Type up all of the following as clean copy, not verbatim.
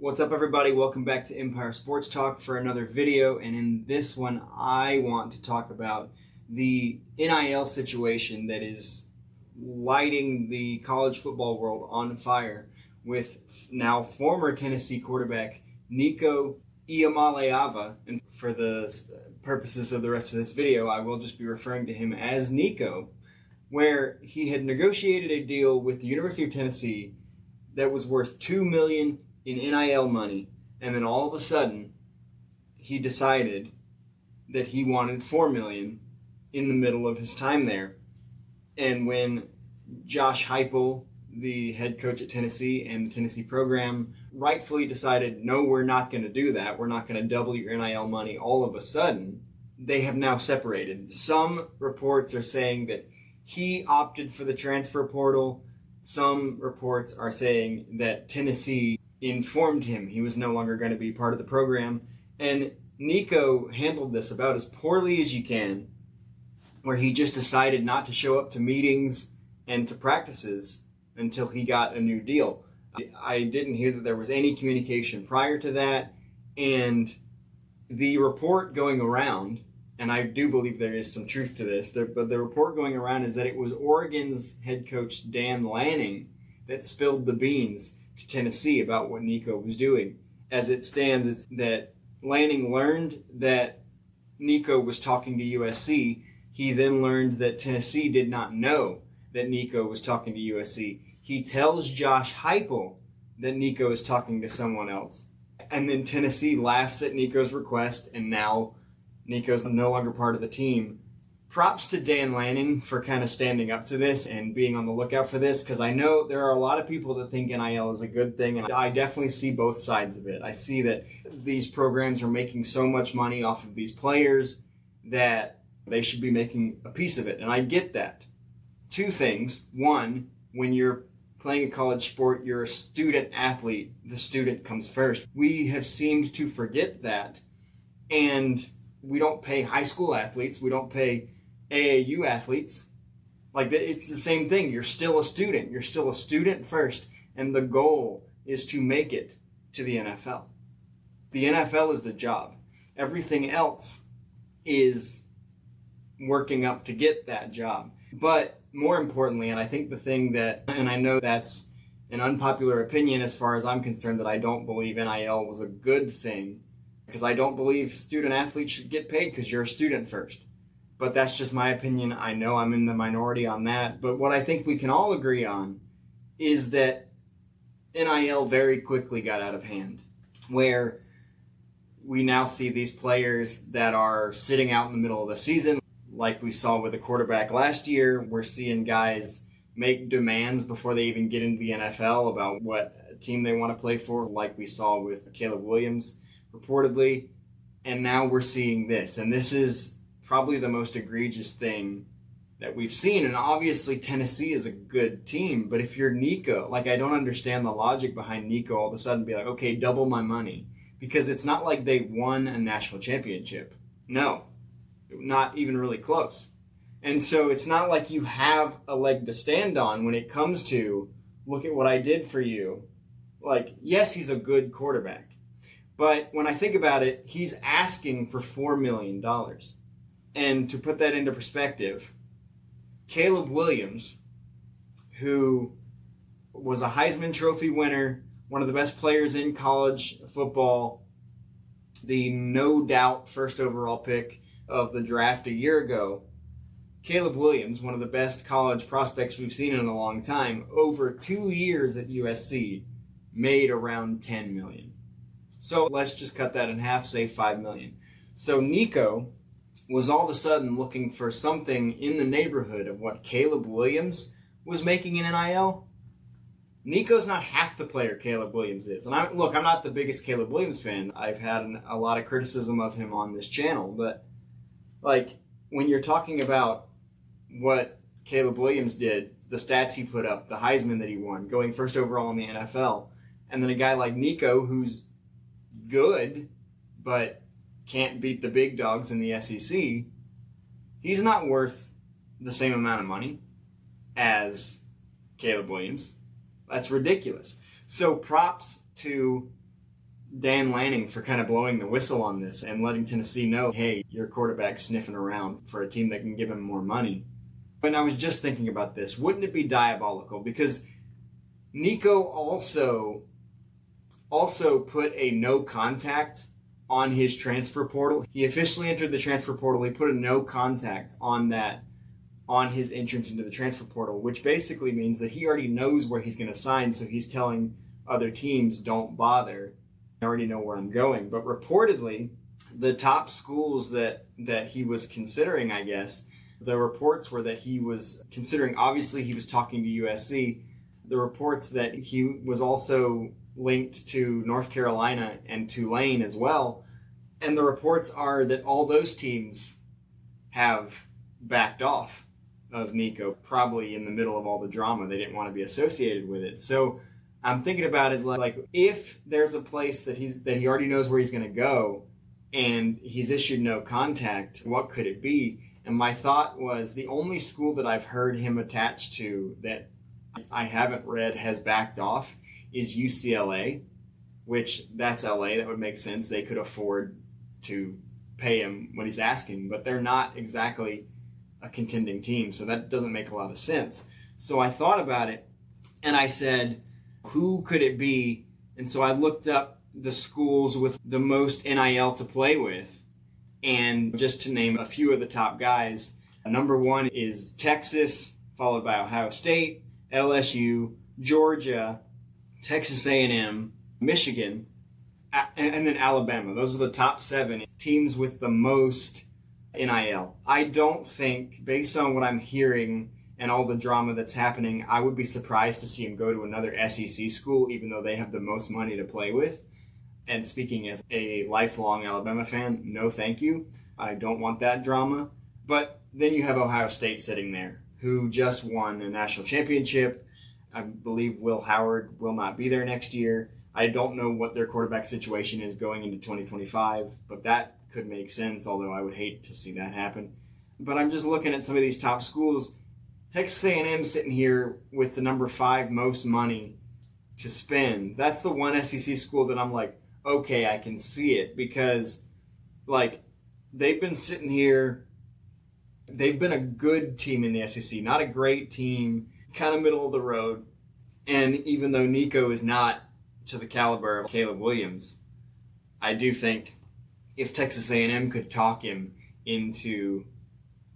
What's up, everybody? Welcome back to Empire Sports Talk for another video, and in this one I want to talk about the NIL situation that is lighting the college football world on fire with now former Tennessee quarterback Nico Iamaleava, and for the purposes of the rest of this video I will just be referring to him as Nico, where he had negotiated a deal with the University of Tennessee that was worth $2 million in NIL money, and then all of a sudden he decided that he wanted $4 million in the middle of his time there. And when Josh Heupel, the head coach at Tennessee, and the Tennessee program rightfully decided, no, we're not going to do that, we're not going to double your NIL money all of a sudden, they have now separated. Some reports are saying that he opted for the transfer portal. Some reports are saying that Tennessee informed him he was no longer going to be part of the program. And Nico handled this about as poorly as you can, where he just decided not to show up to meetings and to practices until he got a new deal. I didn't hear that there was any communication prior to that, and the report going around, and I do believe there is some truth to this, but the report going around is that it was Oregon's head coach Dan Lanning that spilled the beans to Tennessee about what Nico was doing. As it stands, it's that Lanning learned that Nico was talking to USC. He then learned that Tennessee did not know that Nico was talking to USC. He tells Josh Heupel that Nico is talking to someone else. And then Tennessee laughs at Nico's request, and now Nico's no longer part of the team. Props to Dan Lanning for kind of standing up to this and being on the lookout for this, because I know there are a lot of people that think NIL is a good thing, and I definitely see both sides of it. I see that these programs are making so much money off of these players that they should be making a piece of it, and I get that. Two things. One, when you're playing a college sport, you're a student athlete. The student comes first. We have seemed to forget that, and we don't pay high school athletes. We don't pay AAU athletes. Like, it's the same thing. You're still a student. You're still a student first, and the goal is to make it to the NFL. The NFL is the job. Everything else is working up to get that job. But more importantly, and I think the thing that, and I know that's an unpopular opinion as far as I'm concerned, that I don't believe NIL was a good thing, because I don't believe student athletes should get paid because you're a student first. But that's just my opinion. I know I'm in the minority on that. But what I think we can all agree on is that NIL very quickly got out of hand, where we now see these players that are sitting out in the middle of the season, like we saw with the quarterback last year. We're seeing guys make demands before they even get into the NFL about what team they want to play for, like we saw with Caleb Williams reportedly. And now we're seeing this, and this is probably the most egregious thing that we've seen. And obviously Tennessee is a good team, but if you're Nico, like, I don't understand the logic behind Nico all of a sudden be like, okay, double my money, because it's not like they won a national championship. No, not even really close. And so it's not like you have a leg to stand on when it comes to, look at what I did for you. Like, yes, he's a good quarterback, but when I think about it, he's asking for $4 million. And to put that into perspective, Caleb Williams, who was a Heisman Trophy winner, one of the best players in college football, the no doubt first overall pick of the draft a year ago, Caleb Williams, one of the best college prospects we've seen in a long time, over 2 years at USC, made around $10 million. So let's just cut that in half, say $5 million. So Nico was all of a sudden looking for something in the neighborhood of what Caleb Williams was making in NIL. Nico's not half the player Caleb Williams is. And I'm not the biggest Caleb Williams fan. I've had a lot of criticism of him on this channel. But, like, when you're talking about what Caleb Williams did, the stats he put up, the Heisman that he won, going first overall in the NFL, and then a guy like Nico who's good, but can't beat the big dogs in the SEC, he's not worth the same amount of money as Caleb Williams. That's ridiculous. So props to Dan Lanning for kind of blowing the whistle on this and letting Tennessee know, hey, your quarterback's sniffing around for a team that can give him more money. And I was just thinking about this. Wouldn't it be diabolical? Because Nico also put a no contact on his transfer portal. He officially entered the transfer portal. He put a no contact on his entrance into the transfer portal, which basically means that he already knows where he's going to sign, so he's telling other teams, don't bother. I already know where I'm going. But reportedly, the top schools that he was considering, I guess, the reports were that he was considering, obviously he was talking to USC, the reports that he was also linked to North Carolina and Tulane as well. And the reports are that all those teams have backed off of Nico, probably in the middle of all the drama. They didn't want to be associated with it. So I'm thinking about it like if there's a place that he already knows where he's going to go and he's issued no contact, what could it be? And my thought was the only school that I've heard him attached to that I haven't read has backed off is UCLA, which that's LA. That would make sense. They could afford to pay him what he's asking, but they're not exactly a contending team, so that doesn't make a lot of sense. So I thought about it, and I said, who could it be? And so I looked up the schools with the most NIL to play with, and just to name a few of the top guys, number one is Texas, followed by Ohio State, LSU, Georgia, Texas A&M, Michigan, and then Alabama. Those are the top 7 teams with the most NIL. I don't think, based on what I'm hearing and all the drama that's happening, I would be surprised to see him go to another SEC school, even though they have the most money to play with. And speaking as a lifelong Alabama fan, no thank you. I don't want that drama. But then you have Ohio State sitting there, who just won a national championship. I believe Will Howard will not be there next year. I don't know what their quarterback situation is going into 2025, but that could make sense, although I would hate to see that happen. But I'm just looking at some of these top schools. Texas A&M sitting here with the number 5 most money to spend. That's the one SEC school that I'm like, okay, I can see it, because like they've been sitting here. They've been a good team in the SEC, not a great team, kind of middle of the road. And even though Nico is not to the caliber of Caleb Williams, I do think if Texas A&M could talk him into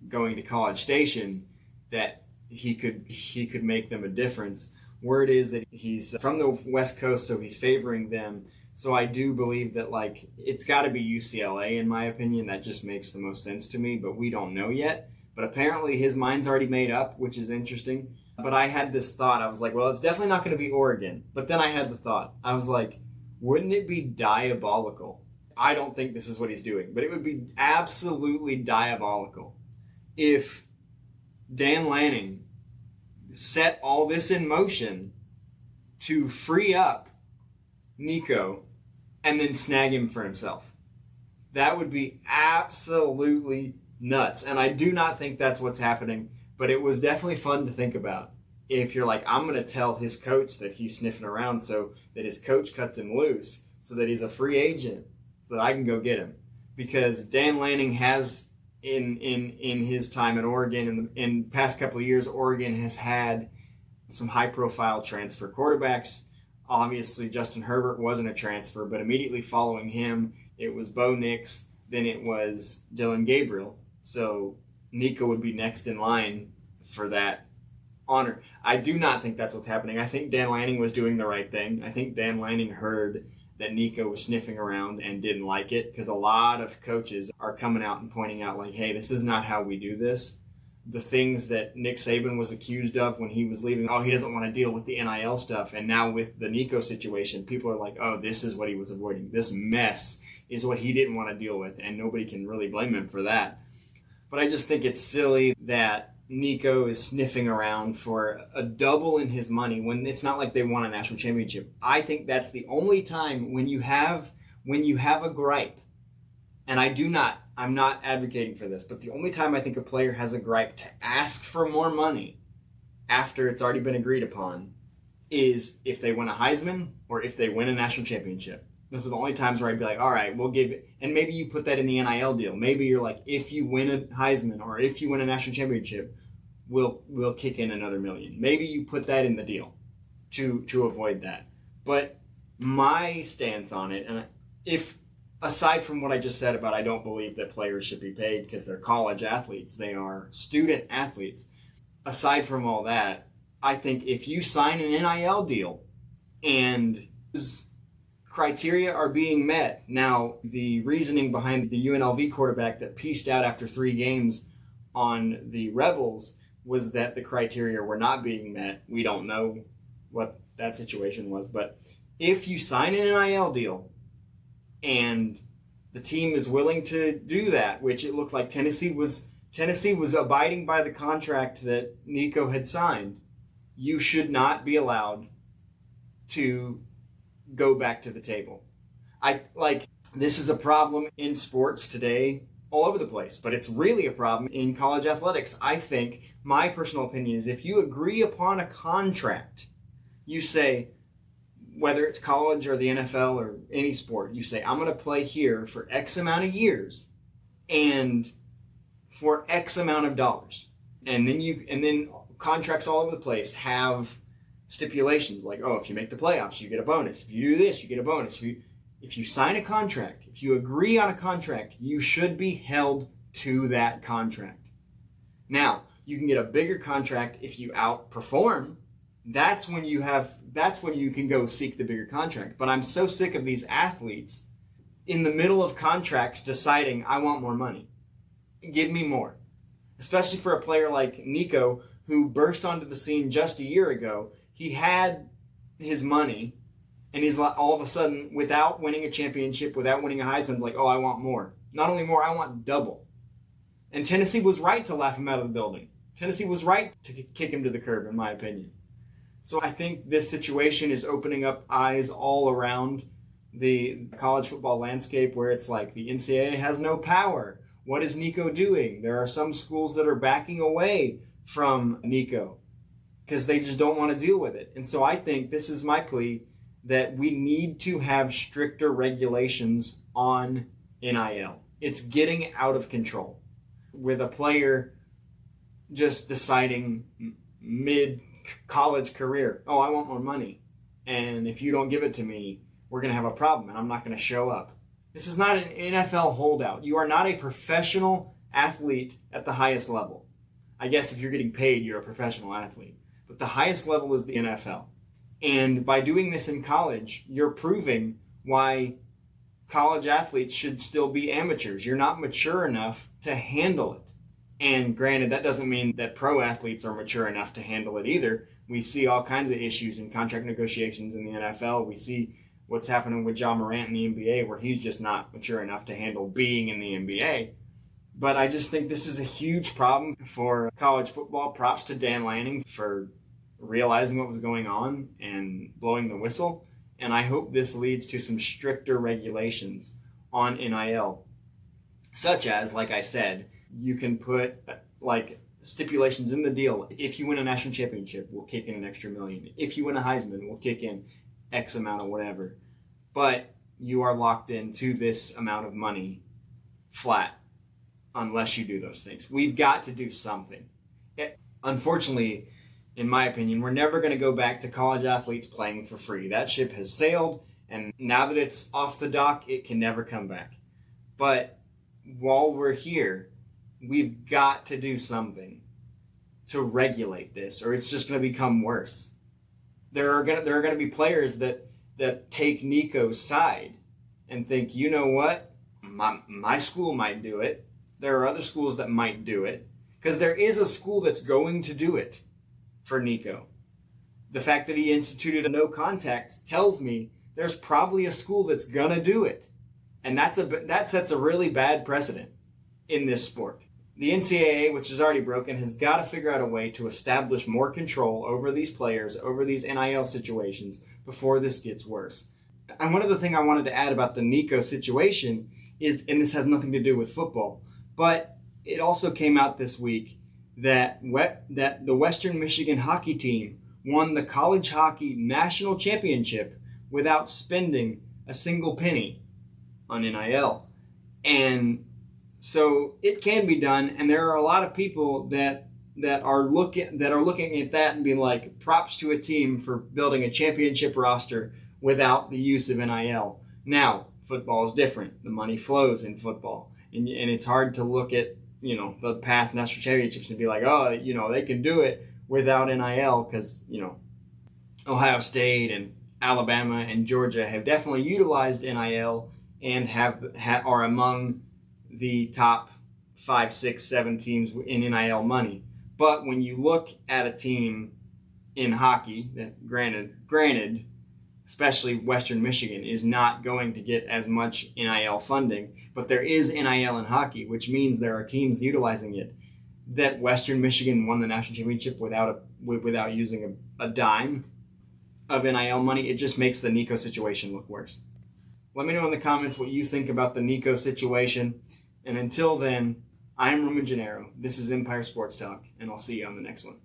going to College Station, that he could make them a difference. Word is that he's from the West Coast, so he's favoring them. So I do believe that like it's got to be UCLA in my opinion. That just makes the most sense to me, but we don't know yet. But apparently his mind's already made up, which is interesting. But I had this thought. I was like, well, it's definitely not going to be Oregon. But then I had the thought. I was like, wouldn't it be diabolical? I don't think this is what he's doing, but it would be absolutely diabolical if Dan Lanning set all this in motion to free up Nico and then snag him for himself. That would be absolutely nuts. And I do not think that's what's happening, but it was definitely fun to think about. If you're like, I'm going to tell his coach that he's sniffing around so that his coach cuts him loose so that he's a free agent so that I can go get him. Because Dan Lanning has, in his time at Oregon, in the past couple of years, Oregon has had some high-profile transfer quarterbacks. Obviously, Justin Herbert wasn't a transfer, but immediately following him, it was Bo Nix, then it was Dylan Gabriel. So Nico would be next in line for that honor. I do not think that's what's happening. I think Dan Lanning was doing the right thing. I think Dan Lanning heard that Nico was sniffing around and didn't like it, because a lot of coaches are coming out and pointing out like, hey, this is not how we do this. The things that Nick Saban was accused of when he was leaving, he doesn't want to deal with the NIL stuff. And now with the Nico situation, people are like, this is what he was avoiding. This mess is what he didn't want to deal with, and nobody can really blame him for that. But I just think it's silly that Nico is sniffing around for a double in his money when it's not like they won a national championship. I think that's the only time when you have a gripe, and I'm not advocating for this, but the only time I think a player has a gripe to ask for more money after it's already been agreed upon is if they win a Heisman or if they win a national championship. Those are the only times where I'd be like, all right, we'll give it. And maybe you put that in the NIL deal. Maybe you're like, if you win a Heisman or if you win a national championship, we'll kick in another $1 million. Maybe you put that in the deal to avoid that. But my stance on it, and if aside from what I just said about I don't believe that players should be paid because they're college athletes, they are student athletes. Aside from all that, I think if you sign an NIL deal and criteria are being met. Now, the reasoning behind the UNLV quarterback that pieced out after 3 games on the Rebels was that the criteria were not being met. We don't know what that situation was. But if you sign an NIL deal and the team is willing to do that, which it looked like Tennessee was abiding by the contract that Nico had signed, you should not be allowed to go back to the table. This is a problem in sports today all over the place, but it's really a problem in college athletics. I think, my personal opinion is, if you agree upon a contract, you say, whether it's college or the NFL or any sport, you say, I'm going to play here for X amount of years and for X amount of dollars. And then contracts all over the place have stipulations like, oh, if you make the playoffs, you get a bonus. If you do this, you get a bonus. If you sign a contract, if you agree on a contract, you should be held to that contract. Now, you can get a bigger contract if you outperform. That's when you can go seek the bigger contract. But I'm so sick of these athletes in the middle of contracts deciding, I want more money. Give me more. Especially for a player like Nico, who burst onto the scene just a year ago. He had his money, and he's like, all of a sudden, without winning a championship, without winning a Heisman, like, oh, I want more. Not only more, I want double. And Tennessee was right to laugh him out of the building. Tennessee was right to kick him to the curb, in my opinion. So I think this situation is opening up eyes all around the college football landscape, where it's like the NCAA has no power. What is Nico doing? There are some schools that are backing away from Nico because they just don't want to deal with it. And so I think this is my plea, that we need to have stricter regulations on NIL. It's getting out of control with a player just deciding mid-college career, oh, I want more money, and if you don't give it to me, we're going to have a problem and I'm not going to show up. This is not an NFL holdout. You are not a professional athlete at the highest level. I guess if you're getting paid, you're a professional athlete. But the highest level is the NFL. And by doing this in college, you're proving why college athletes should still be amateurs. You're not mature enough to handle it. And granted, that doesn't mean that pro athletes are mature enough to handle it either. We see all kinds of issues in contract negotiations in the NFL. We see what's happening with Ja Morant in the NBA, where he's just not mature enough to handle being in the NBA. But I just think this is a huge problem for college football. Props to Dan Lanning for realizing what was going on and blowing the whistle. And I hope this leads to some stricter regulations on NIL, such as, like I said, you can put like stipulations in the deal. If you win a national championship, we'll kick in an extra $1 million. If you win a Heisman, we'll kick in X amount of whatever. But you are locked into this amount of money flat unless you do those things. We've got to do something. Unfortunately, in my opinion, we're never going to go back to college athletes playing for free. That ship has sailed, and now that it's off the dock, it can never come back. But while we're here, we've got to do something to regulate this, or it's just going to become worse. There are going to be players that take Nico's side and think, you know what, my school might do it. There are other schools that might do it, because there is a school that's going to do it for Nico. The fact that he instituted a no contact tells me there's probably a school that's going to do it. And that sets a really bad precedent in this sport. The NCAA, which is already broken, has got to figure out a way to establish more control over these players, over these NIL situations before this gets worse. And one other thing I wanted to add about the Nico situation is, and this has nothing to do with football, but it also came out this week that the Western Michigan hockey team won the college hockey national championship without spending a a single penny on NIL. And so it can be done, and there are a lot of people that are looking at that and being like, props to a team for building a championship roster without the use of NIL. Now, football is different. The money flows in football, and it's hard to look at the past national championships and be like, oh, they can do it without NIL, because Ohio State and Alabama and Georgia have definitely utilized NIL and are among the top 5, 6, 7 teams in NIL money. But when you look at a team in hockey, that granted, especially Western Michigan is not going to get as much NIL funding, but there is NIL in hockey, which means there are teams utilizing it. That Western Michigan won the national championship without using a dime of NIL money, it just makes the Nico situation look worse. Let me know in the comments what you think about the Nico situation. And until then, I'm Roman Gennaro. This is Empire Sports Talk, and I'll see you on the next one.